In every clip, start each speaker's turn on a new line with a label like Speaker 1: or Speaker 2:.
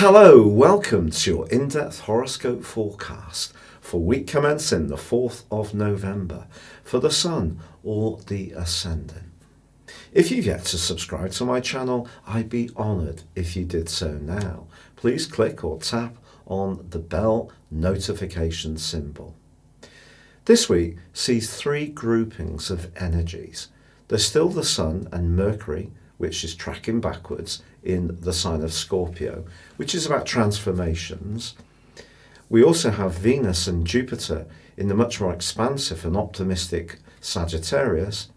Speaker 1: Hello, welcome to your in-depth horoscope forecast for week commencing the 4th of November for the Sun or the Ascendant. If you've yet to subscribe to my channel, I'd be honoured if you did so now. Please click or tap on the bell notification symbol. This week sees three groupings of energies. There's still the Sun and Mercury, which is tracking backwards in the sign of Scorpio, which is about transformations. We also have Venus and Jupiter in the much more expansive and optimistic Sagittarius.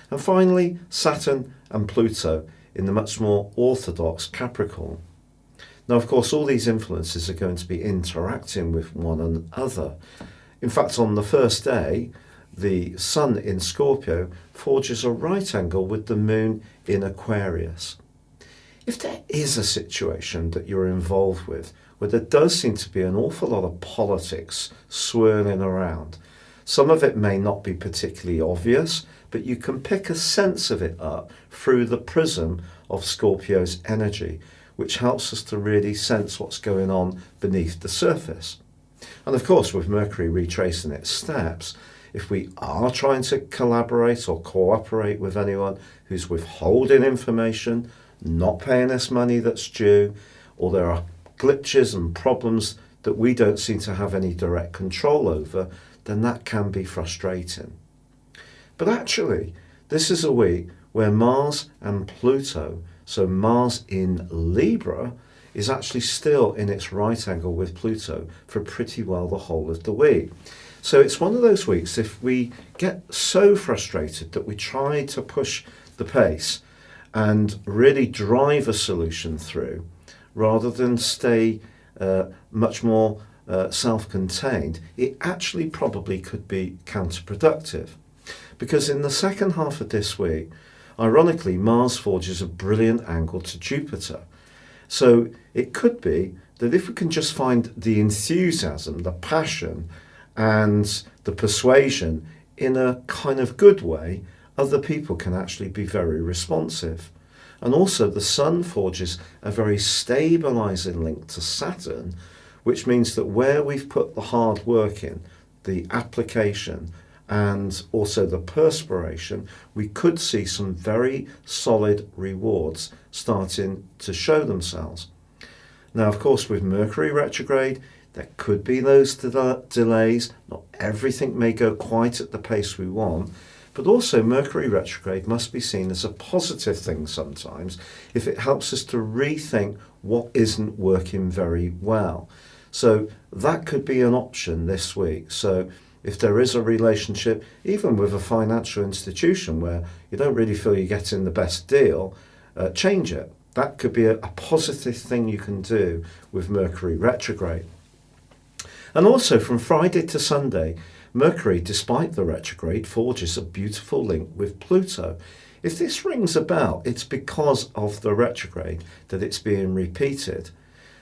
Speaker 1: And finally, Saturn and Pluto in the much more orthodox Capricorn. Now, of course, all these influences are going to be interacting with one another. In fact, on the first day, the Sun in Scorpio forges a right angle with the Moon in Aquarius. If there is a situation that you're involved with where there does seem to be an awful lot of politics swirling around, some of it may not be particularly obvious, but you can pick a sense of it up through the prism of Scorpio's energy, which helps us to really sense what's going on beneath the surface. And of course, with Mercury retracing its steps, if we are trying to collaborate or cooperate with anyone who's withholding information, not paying us money that's due, or there are glitches and problems that we don't seem to have any direct control over, then that can be frustrating. But actually, this is a week where Mars and Pluto, so Mars in Libra, is actually still in its right angle with Pluto for pretty well the whole of the week. So it's one of those weeks, if we get so frustrated that we try to push the pace and really drive a solution through, rather than stay much more self-contained, it actually probably could be counterproductive. Because in the second half of this week, ironically, Mars forges a brilliant angle to Jupiter. So it could be that if we can just find the enthusiasm, the passion, and the persuasion in a kind of good way, other people can actually be very responsive. And also the Sun forges a very stabilizing link to Saturn, which means that where we've put the hard work in, the application, and also the perspiration, we could see some very solid rewards starting to show themselves. Now, of course, with Mercury retrograde, there could be those delays. Not everything may go quite at the pace we want, but also Mercury retrograde must be seen as a positive thing sometimes if it helps us to rethink what isn't working very well. So that could be an option this week. So if there is a relationship, even with a financial institution where you don't really feel you're getting the best deal, change it. That could be a positive thing you can do with Mercury retrograde. And also from Friday to Sunday, Mercury, despite the retrograde, forges a beautiful link with Pluto. If this rings a bell, it's because of the retrograde that it's being repeated.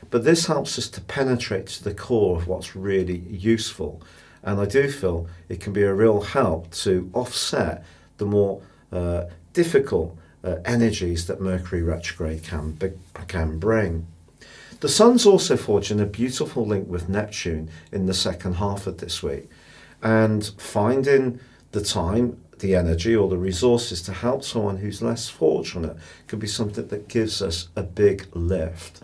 Speaker 1: But this helps us to penetrate to the core of what's really useful. And I do feel it can be a real help to offset the more difficult energies that Mercury retrograde can bring. The Sun's also forging a beautiful link with Neptune in the second half of this week. And finding the time, the energy or the resources to help someone who's less fortunate could be something that gives us a big lift.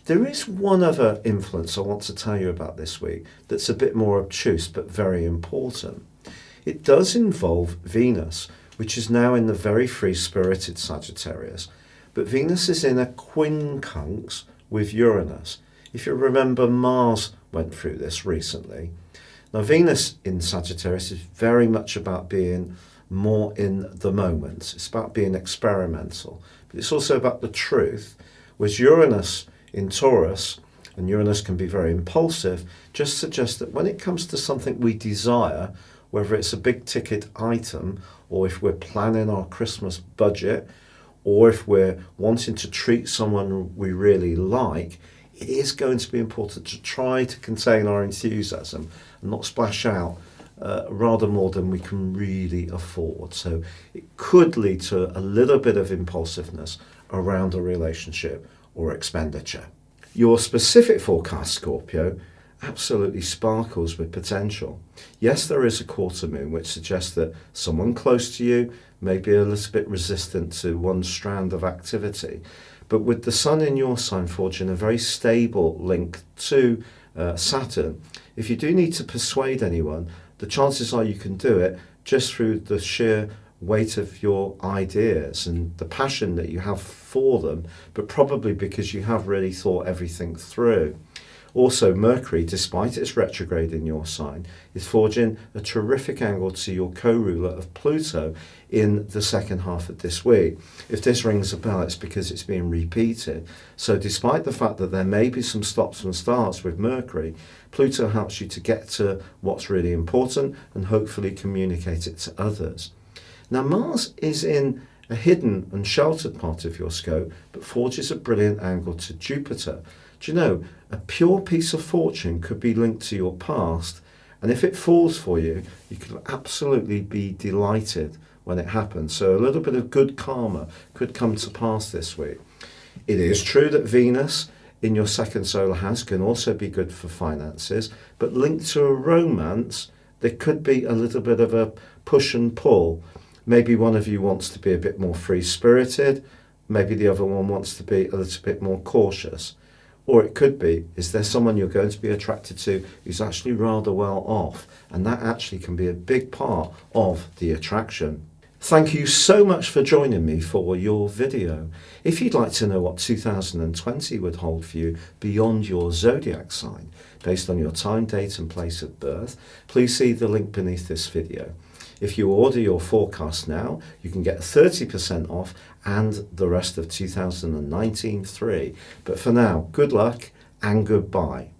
Speaker 1: There is one other influence I want to tell you about this week that's a bit more obtuse but very important. It does involve Venus, which is now in the very free-spirited Sagittarius, but Venus is in a quincunx with Uranus. If you remember, Mars went through this recently. Now, Venus in Sagittarius is very much about being more in the moment. It's about being experimental, but it's also about the truth, whereas Uranus in Taurus, and Uranus can be very impulsive, just suggests that when it comes to something we desire, whether it's a big ticket item, or if we're planning our Christmas budget, or if we're wanting to treat someone we really like, it is going to be important to try to contain our enthusiasm and not splash out rather more than we can really afford. So it could lead to a little bit of impulsiveness around a relationship or expenditure. Your specific forecast, Scorpio, absolutely sparkles with potential. Yes, there is a quarter moon, which suggests that someone close to you may be a little bit resistant to one strand of activity. But with the sun in your sign forging a very stable link to Saturn, if you do need to persuade anyone, the chances are you can do it just through the sheer weight of your ideas and the passion that you have for them, but probably because you have really thought everything through. Also, Mercury, despite its retrograde in your sign, is forging a terrific angle to your co-ruler of Pluto in the second half of this week. If this rings a bell, it's because it's being repeated. So despite the fact that there may be some stops and starts with Mercury, Pluto helps you to get to what's really important and hopefully communicate it to others. Now, Mars is in a hidden and sheltered part of your scope, but forges a brilliant angle to Jupiter. Do you know, a pure piece of fortune could be linked to your past, and if it falls for you, you could absolutely be delighted when it happens. So a little bit of good karma could come to pass this week. It is true that Venus in your second solar house can also be good for finances, but linked to a romance, there could be a little bit of a push and pull. Maybe one of you wants to be a bit more free-spirited, maybe the other one wants to be a little bit more cautious. Or it could be, is there someone you're going to be attracted to who's actually rather well off? And that actually can be a big part of the attraction. Thank you so much for joining me for your video. If you'd like to know what 2020 would hold for you beyond your zodiac sign, based on your time, date and place of birth, please see the link beneath this video. If you order your forecast now, you can get 30% off and the rest of 2019 free. But for now, good luck and goodbye.